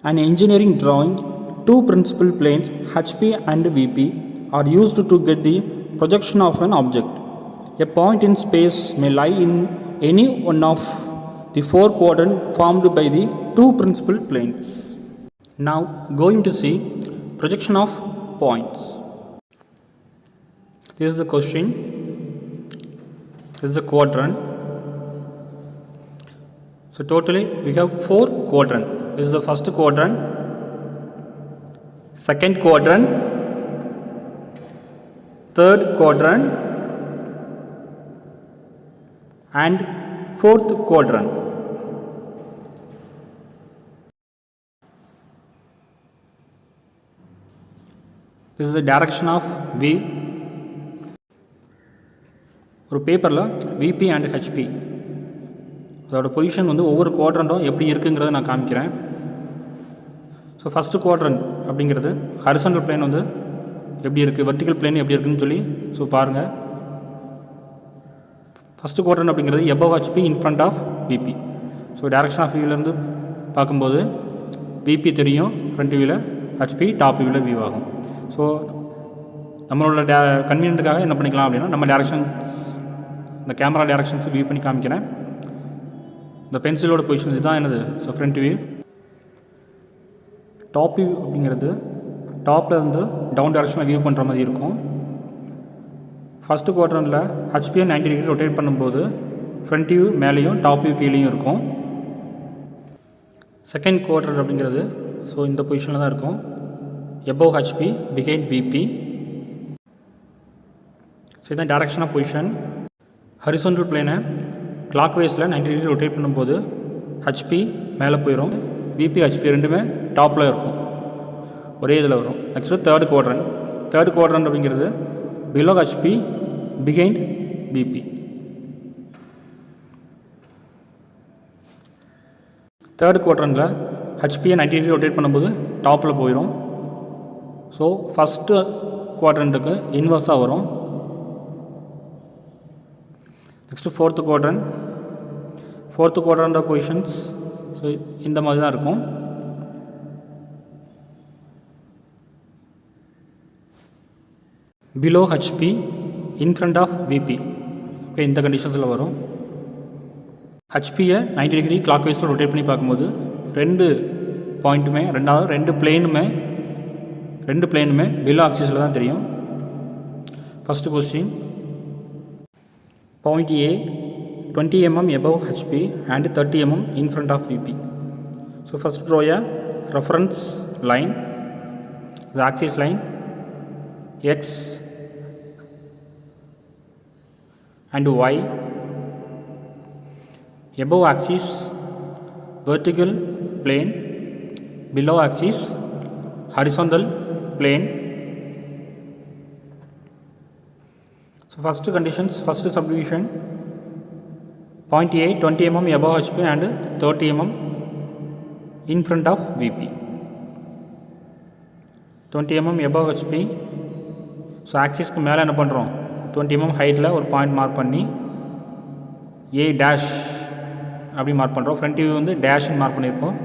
An engineering drawing, two principal planes HP and VP are used to get the projection of an object. A point in space may lie in any one of the four quadrants formed by the two principal planes. Now going to see projection of points. This is the question. This is the quadrant. So totally we have four quadrants. This is the first quadrant, second quadrant, third quadrant and fourth quadrant. This is the direction of V. ஒரு பேப்பரில் VP and HP அதோட position வந்து ஒவ்வொரு குவாட்ரண்ட்டும் எப்படி இருக்குங்கிறத நான் காமிக்கிறேன். ஸோ ஃபஸ்ட்டு குவாட்ரண்ட் அப்படிங்கிறது ஹரிசாண்டல் பிளேன் வந்து எப்படி இருக்குது, வெர்டிக்கல் பிளேன் எப்படி இருக்குதுன்னு சொல்லி பாருங்கள். ஃபஸ்ட்டு குவாட்ரண்ட் அப்படிங்கிறது above HP in front of VP. So direction of வியூவிலேருந்து பார்க்கும்போது விபி தெரியும், ஃப்ரண்ட் வியூவில் ஹெச்பி, டாப் வியூவில் வியூ ஆகும். ஸோ நம்மளோட கன்வீனியன்ட்டுக்காக என்ன பண்ணிக்கலாம் அப்படின்னா நம்ம டேரக்ஷன்ஸ், இந்த கேமரா டேரக்ஷன்ஸ் வியூ பண்ணி காமிக்கிறேன். இந்த பென்சிலோட பொசிஷன் இதுதான் என்னது, so front view. Top view அப்படிங்கிறது டாப்பில் இருந்து டவுன் டேரக்ஷனில் வியூ பண்ணுற மாதிரி இருக்கும். ஃபஸ்ட்டு குவாட்ரண்ட்டில் ஹெச்பியை 90 டிகிரி ரொட்டேட் பண்ணும்போது ஃப்ரண்ட் வியூ மேலேயும் டாப் வியூ கீழேயும் இருக்கும். செகண்ட் குவாட்ரண்ட் அப்படிங்கிறது ஸோ இந்த பொசிஷனில் தான் இருக்கும், above HP behind VP. So இதுதான் டேரக்ஷன் ஆஃப் பொசிஷன். ஹரிசாண்டல் பிளேனை கிளாக் வைஸில் 90 டிகிரி ரொட்டேட் பண்ணும்போது ஹெச்பி மேலே போயிடும், விபி ஹெச்பி ரெண்டுமே டாப்பில் இருக்கும், ஒரே இதில் வரும். நெக்ஸ்ட்டு தேர்ட் குவாட்ரண்ட் அப்படிங்கிறது below HP behind VP. Third குவாட்ரண்ட்டில் ஹெச்பியை 90 டிகிரி ரொட்டேட் பண்ணும்போது டாப்பில் போயிடும். ஸோ ஃபஸ்ட்டு குவாட்ரண்ட்டுக்கு இன்வர்ஸாக வரும். Next fourth quadrant of positions so இந்த மாதிரி தான் இருக்கும். Below HP in front of VP. Okay, இந்த கண்டிஷன்ஸில் வரும். ஹெச்பியை 90 டிகிரி கிளாக் வைஸில் ரொட்டேட் பண்ணி பார்க்கும்போது ரெண்டு பாயிண்ட்டுமே, ரெண்டு பிளேனுமே பிலோ ஆக்சிஸில் தான் தெரியும். First question, point A 20 mm above HP and 30 mm in front of VP. So first draw a reference line, the axis line X and Y. Above axis vertical plane, below axis horizontal plane. So first conditions, first subdivision, point A 20 mm above HP and 30 mm in front of VP. 20 mm above HP. So ஆக்சிஸ்க்கு மேலே என்ன பண்ணுறோம், 20 mm ஹைட்டில் ஒரு point mark பண்ணி A dash அப்படி mark பண்ணுறோம். Front view வந்து டேஷ்னு மார்க் பண்ணியிருப்போம்,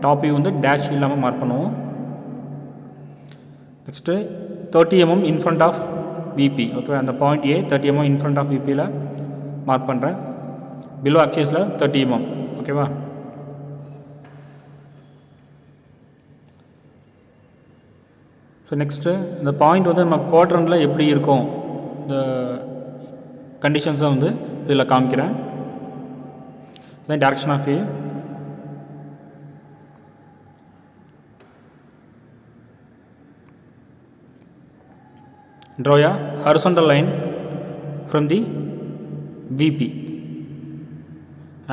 டாப் வியூ வந்து டேஷ் இல்லாமல் மார்க் பண்ணுவோம். Next 30 mm in front of VP. Okay, அந்த point A 30 mm in front of விபியில் மார்க் பண்ணுறேன், பிலோ ஆக்சிஸில் 30 mm. ஓகேவா? ஸோ நெக்ஸ்ட்டு இந்த பாயிண்ட் வந்து நம்ம குவாட்ரண்ட்டில் எப்படி இருக்கும், இந்த கண்டிஷன்ஸை வந்து இதில் காமிக்கிறேன். இதுதான் direction of view. Draw a horizontal line from the VP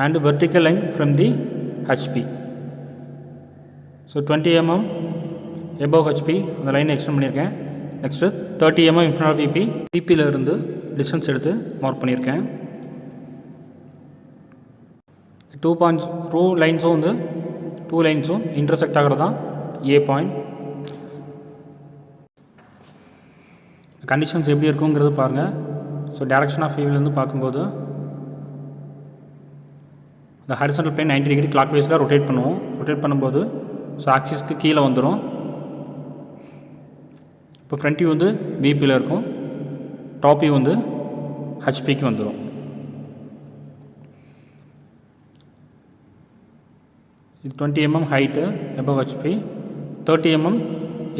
and vertical line from the HP. So 20 mm above HP அந்த லைனை எக்ஸ்டெண்ட் பண்ணியிருக்கேன். Next 30 mm in front of VP, VPயில் இருந்து டிஸ்டன்ஸ் எடுத்து மார்க் பண்ணியிருக்கேன். 2 பாயிண்ட்ஸ், 2 லைன்ஸும் இன்டர்செக்ட் ஆகிறது தான் ஏ point. Conditions எப்படி இருக்குங்கிறது பாருங்கள். ஸோ டேரக்ஷன் ஆஃப் வியூவிலேருந்து பார்க்கும்போது இந்த ஹரிசாண்டல் பிளேன் 90 டிகிரி கிளாக் வைஸில் ரொட்டேட் பண்ணுவோம். ரொட்டேட் பண்ணும்போது ஸோ ஆக்சிஸ்க்கு கீழே வந்துடும். இப்போ ஃப்ரண்ட் வியூ வந்து விபியில் இருக்கும், டாப் வியூ வந்து ஹெச்பிக்கு வந்துடும். இது 20 mm height above HP, 30 mm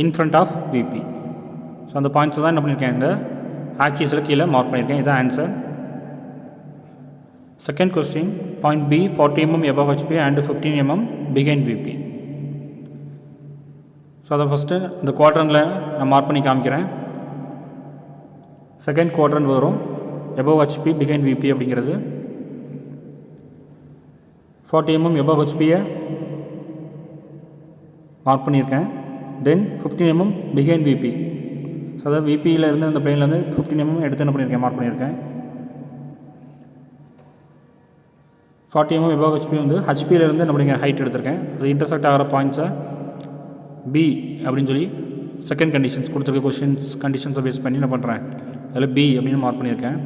in front of VP. So அந்த பாயிண்ட்ஸ் தான் என்ன பண்ணியிருக்கேன், இந்த ஆக்சிஸில் கீழே மார்க் பண்ணியிருக்கேன். இதுதான் answer. Second question, point B 40 mm above HP and 15 mm behind VP. So அதை ஃபஸ்ட்டு இந்த குவாட்ரண்டில் நான் மார்க் பண்ணி காமிக்கிறேன். செகண்ட் குவாட்ரண்ட் வரும் above ஹெச்பி behind விபி அப்படிங்கிறது. 40 mm above ஹெச்பியை மார்க் பண்ணியிருக்கேன். Then 15 mm behind VP. So அதாவது விபியில் இருந்து அந்த பிளேன்லேருந்து 15 mm எடுத்து என்ன பண்ணியிருக்கேன், மார்க் பண்ணியிருக்கேன். 40 mm above ஹெச்பி வந்து ஹெச்பியிலேருந்து என்ன பண்ணியிருக்கேன், ஹைட் எடுத்திருக்கேன். அது இன்டர்செக்ட் ஆகிற பாயிண்ட்ஸை பி அப்படின்னு சொல்லி செகண்ட் கண்டிஷன்ஸ் கொடுத்துருக்க கண்டிஷன்ஸை பேஸ் பண்ணி என்ன பண்ணுறேன், அதில் பி அப்படின்னு மார்க் பண்ணியிருக்கேன்.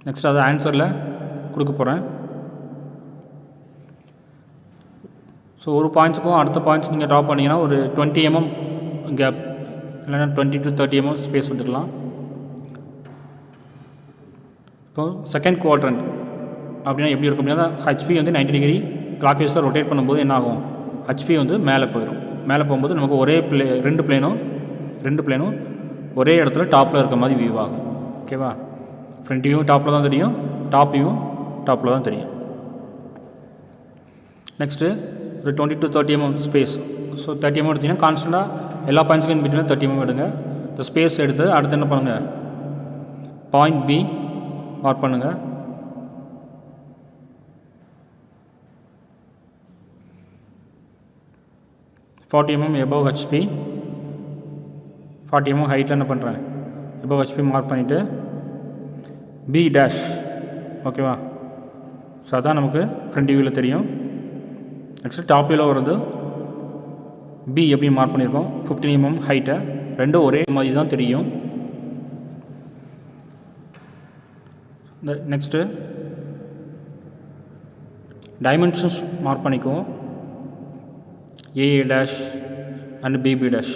நெக்ஸ்ட் அதை ஆன்சரில் கொடுக்க போகிறேன். ஸோ ஒரு பாயிண்ட்ஸுக்கும் அடுத்த பாயிண்ட்ஸ் நீங்கள் ட்ரா பண்ணிங்கன்னா ஒரு 20 mm கேப், இல்லைன்னா 20 to 30 mm ஸ்பேஸ் வந்துக்கலாம். இப்போது செகண்ட் குவாட்ரண்ட் அப்படின்னா எப்படி இருக்கும் அப்படின்னா, ஹெச்பி வந்து 90 டிகிரி கிளாக் வைஸில் ரொட்டேட் பண்ணும்போது என்ன ஆகும், ஹெச்பி வந்து மேலே போயிடும். மேலே போகும்போது நமக்கு ஒரே ரெண்டு பிளேனும் ஒரே இடத்துல டாப்பில் இருக்க மாதிரி வியூ ஆகும். ஓகேவா? ஃப்ரண்ட் வியூ டாப்பில் தான் தெரியும், டாப் வியூ டாப்பில் தான் தெரியும். நெக்ஸ்ட்டு ஒரு 20 to 30 mm space. So 30 mm எடுத்திங்கன்னா கான்ஸ்டண்ட்டாக எல்லா பாயிண்ட்ஸுக்கும் இன் பிட்வீனில் 30 mm எடுங்க. இந்த ஸ்பேஸ் எடுத்து அடுத்து என்ன பண்ணுங்கள், பாயிண்ட் பி மார்க் பண்ணுங்கள். $40 mm above ஹெச்பி, 40 mm ஹைட்டில் என்ன பண்ணுறேன், above ஹெச்பி மார்க் பண்ணிவிட்டு பி டேஷ். ஓகேவா? ஸோ அதான் நமக்கு ஃப்ரண்ட் வியூவில் தெரியும். நெக்ஸ்ட்டு டாப் வியூவில் வருது பி எப்படி மார்க் பண்ணியிருக்கோம், 15 mm ஹைட்டை, ரெண்டும் ஒரே மாதிரி தான் தெரியும். நெக்ஸ்ட்டு டைமென்ஷன்ஸ் மார்க் பண்ணிக்குவோம், A A dash and B B dash.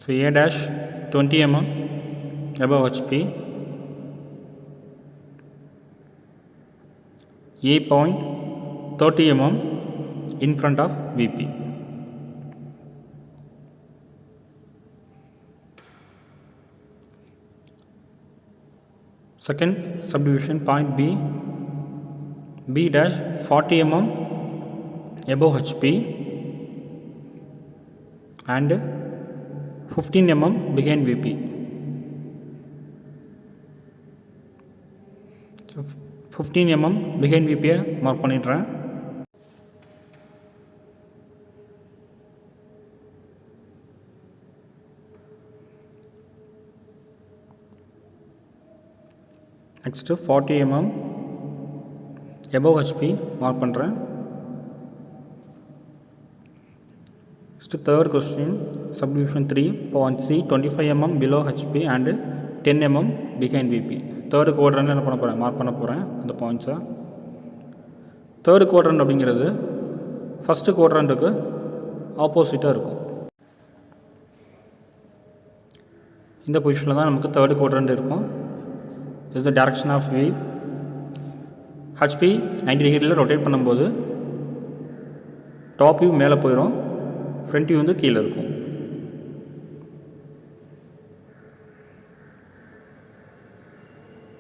So A dash 20 mm above HP, A point 30 mm in front of VP. Second subdivision, point B, B dash 40 mm above HP and 15 mm behind VP. So 15 mm behind VP mark பண்ணிடுறேன். Next 40 mm above HP mark பண்ணுறேன். Third question, subdivision 3, point C 25 mm below HP and 10 mm behind VP. Third quadrant என்ன பண்ண போகிறேன், mark பண்ண போகிறேன் அந்த பாயிண்ட்ஸை. Third quadrant அப்படிங்கிறது ஃபஸ்ட்டு குவாட்ரண்ட்டுக்கு ஆப்போசிட்டாக இருக்கும். இந்த பொசிஷனில் தான் நமக்கு தேர்டு குவாட்ரண்ட் இருக்கும். Is the direction of V. HP 90 டிகிரியில் ரொட்டேட் பண்ணும்போது டாப் வியூ மேலே போயிடும், ஃப்ரண்ட் வியூ வந்து கீழே இருக்கும்.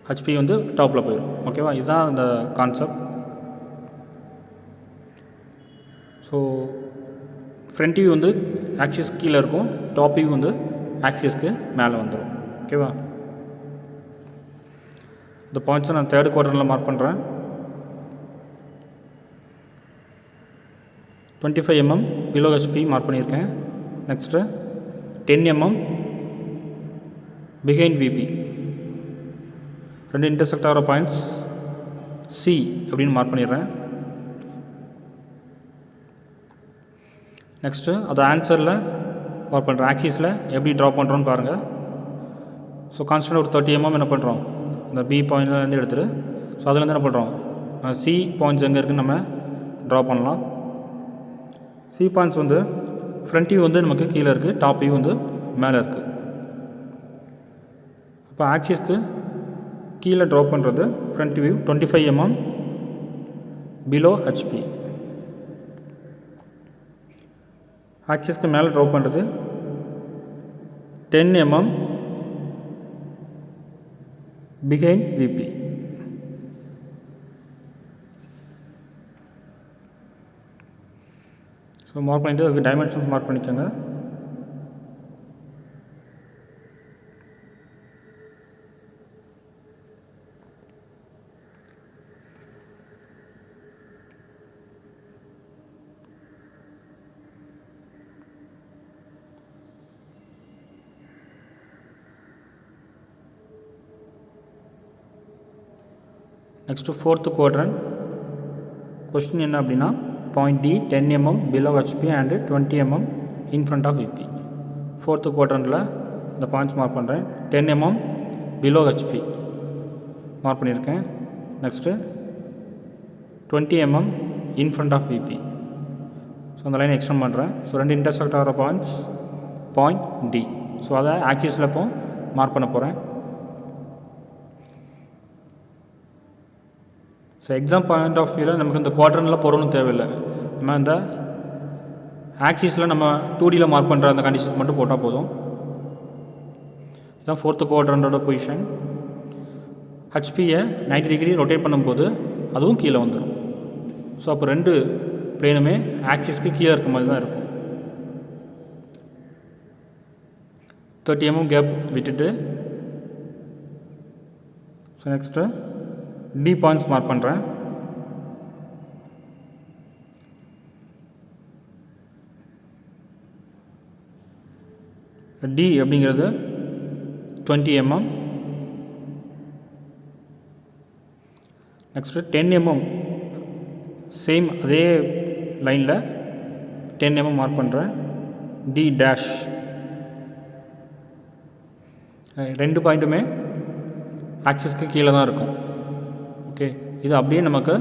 ஹெச்பி வந்து டாப்பில் போயிடும். ஓகேவா? இதுதான் அந்த கான்செப்ட். ஸோ ஃப்ரண்ட் வியூ வந்து ஆக்சிஸ் கீழே இருக்கும், டாப் வியூ வந்து ஆக்சிஸ்க்கு மேலே வந்துடும். ஓகேவா? இந்த பாயிண்ட்ஸை நான் தேர்ட் குவார்ட்டரில் மார்க் பண்ணுறேன். 25 mm பிலோ ஹெச்பி மார்க் பண்ணியிருக்கேன். Next 10 mm behind VP. ரெண்டு இன்டர்செக்ட் ஆகிற பாயிண்ட்ஸ் சி அப்படின்னு மார்க் பண்ணிடுறேன். நெக்ஸ்ட்டு அது ஆன்சரில் மார்க் பண்ணுறேன். ஆக்சிஸில் எப்படி ட்ரா பண்ணுறோன்னு பாருங்கள். ஸோ கான்ஸ்டன்ட் ஒரு 30 mm என்ன பண்ணுறோம், இந்த பி பாயிண்ட்லேருந்து எடுத்துகிட்டு ஸோ அதுலேருந்து என்ன பண்ணுறோம், சி பாயிண்ட்ஸ் எங்கே இருக்குதுன்னு நம்ம ட்ரா பண்ணலாம். சி பாயிண்ட்ஸ் வந்து ஃப்ரண்ட் வியூ வந்து நமக்கு கீழே இருக்குது, டாப் வியூ வந்து மேலே இருக்குது. இப்போ ஆக்சிஸ்க்கு கீழே ட்ரா பண்ணுறது front view 25 mm below HP. ஆக்சிஸ்க்கு மேலே ட்ரா பண்ணுறது 10 mm behind VP. So mark பண்ணிட்டு அதுக்கு டைமென்ஷன்ஸ் மார்க் பண்ணிக்கோங்க. நெக்ஸ்ட்டு 4th quadrant கொஸ்டின் என்ன அப்படின்னா, point D 10 mm below HP and 20 mm in front of VP. 4th quadrantல இந்த பாயிண்ட்ஸ் மார்க் பண்ணுறேன். 10 mm பிலோ ஹெச்பி மார்க் பண்ணியிருக்கேன். Next 20 mm in front of VP. So அந்த line extend பண்ணுறேன். So ரெண்டு intersect ஆகிற பாயிண்ட்ஸ் பாயிண்ட் டி. ஸோ அதை ஆக்சிஸில் இப்போ மார்க் பண்ண போகிறேன். ஸோ எக்ஸாம் பாயிண்ட் ஆஃப் வியூவில் நமக்கு இந்த குவாட்ரனில் போகிறோன்னு தேவையில்லை. நம்ம இந்த ஆக்சிஸில் நம்ம 2Dயில் மார்க் பண்ணுற அந்த கண்டிஷன்ஸ் மட்டும் போட்டால் போதும். இதுதான் 4th குவாட்ரண்டோட பொசிஷன். ஹெச்பியை 90 டிகிரி ரொட்டேட் பண்ணும்போது அதுவும் கீழே வந்துடும். ஸோ அப்போ ரெண்டு பிளேனுமே ஆக்சிஸ்க்கு கீழே இருக்க மாதிரி தான் இருக்கும். 30 mm கேப் விட்டுட்டு so next D points mark பண்ணுறேன். டி அப்படிங்கிறது 20 mm. நெக்ஸ்ட்டு 10 mm சேம் அதே லைனில் 10 mm மார்க் பண்ணுறேன். D dash. ரெண்டு பாயிண்ட்டுமே ஆக்சிஸ்க்கு கீழே தான் இருக்கும். ஓகே, இது அப்படியே நமக்கு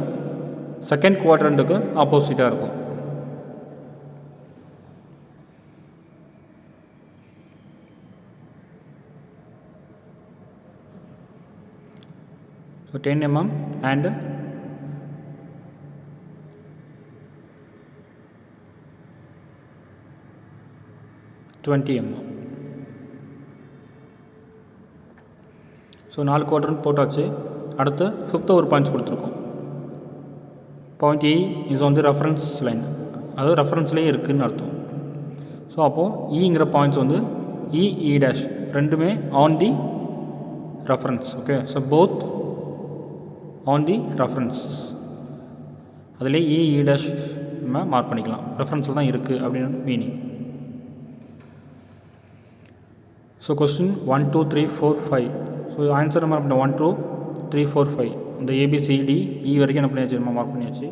செகண்ட் குவாட்ரண்ட்டுக்கு ஆப்போசிட்டாக இருக்கும். So 10 mm and 20 mm. So 4 quadrant போட்டாச்சு. அடுத்து 5th ஒரு பாயிண்ட்ஸ் கொடுத்துருக்கோம். பாயிண்ட் இ இஸ் வந்து ரெஃபரன்ஸ் லைன், அதாவது ரெஃபரன்ஸ்லேயே இருக்குதுன்னு அர்த்தம். ஸோ அப்போது ஈங்கிற பாயிண்ட்ஸ் வந்து இ டேஷ் ரெண்டுமே on the reference. Okay, so both on the reference. அதிலே இ டேஷ் நம்ம மார்க் பண்ணிக்கலாம், ரெஃபரன்ஸில் தான் இருக்குது அப்படின்னு meaning. So question 1 2 3 4 5. So answer நம்ம 1 2 3 4 5 இந்த ஏபிசிடி இ வரைக்கும் என்ன பண்ணியாச்சு, நம்ம மார்க் பண்ணியாச்சு.